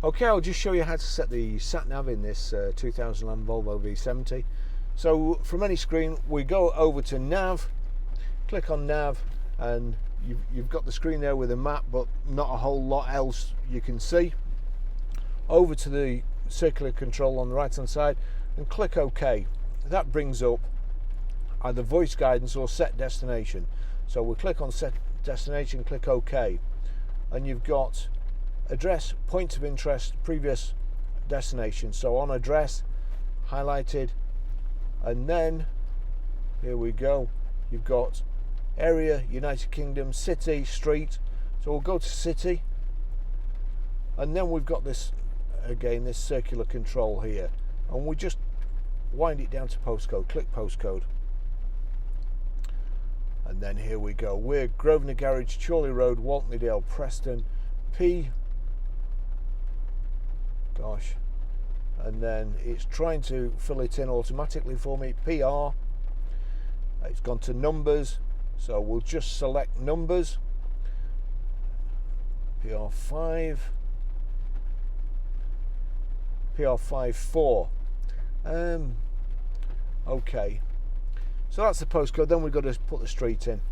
Okay, I'll just show you how to set the Sat Nav in this 2011 Volvo V70. So from any screen, we go over to Nav, click on Nav, and you've got the screen there with a map, but not a whole lot else you can see. Over to the circular control on the right hand side and click OK. That brings up either voice guidance or set destination. So we'll click on set destination, click OK, and you've got address, point of interest, previous destination. So on address, highlighted, and then here we go, you've got area, United Kingdom, city, street. So we'll go to city, and then we've got this again, this circular control here, and we just wind it down to postcode, click postcode, and then here we go, we're Grosvenor Garage, Chorley Road, Waltleydale, Preston, P, gosh, and then it's trying to fill it in automatically for me, PR. It's gone to numbers, so we'll just select numbers, PR5, PR54. Okay, so that's the postcode. Then we've got to put the street in.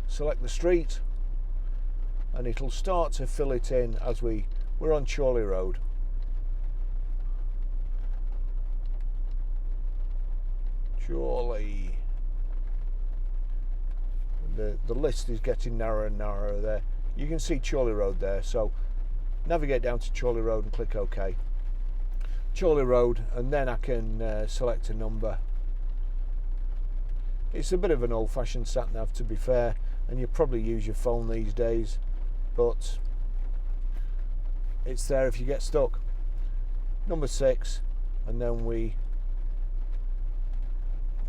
Select the street, and it'll start to fill it in as we're on Chorley Road. Chorley. The list is getting narrower and narrower there. You can see Chorley Road there, so navigate down to Chorley Road and click OK. Chorley Road, and then I can select a number. It's a bit of an old-fashioned sat nav, to be fair, and you probably use your phone these days, but it's there if you get stuck. Number 6, and then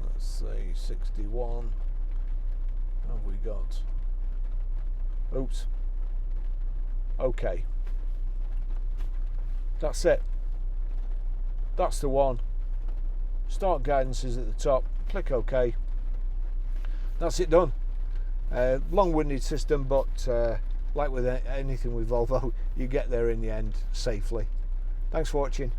let's see, 61. What have we got? Oops. Okay. That's it. That's the one. Start guidance is at the top. Click OK. That's it done. Long-winded system, but like with anything with Volvo, you get there in the end safely. Thanks for watching.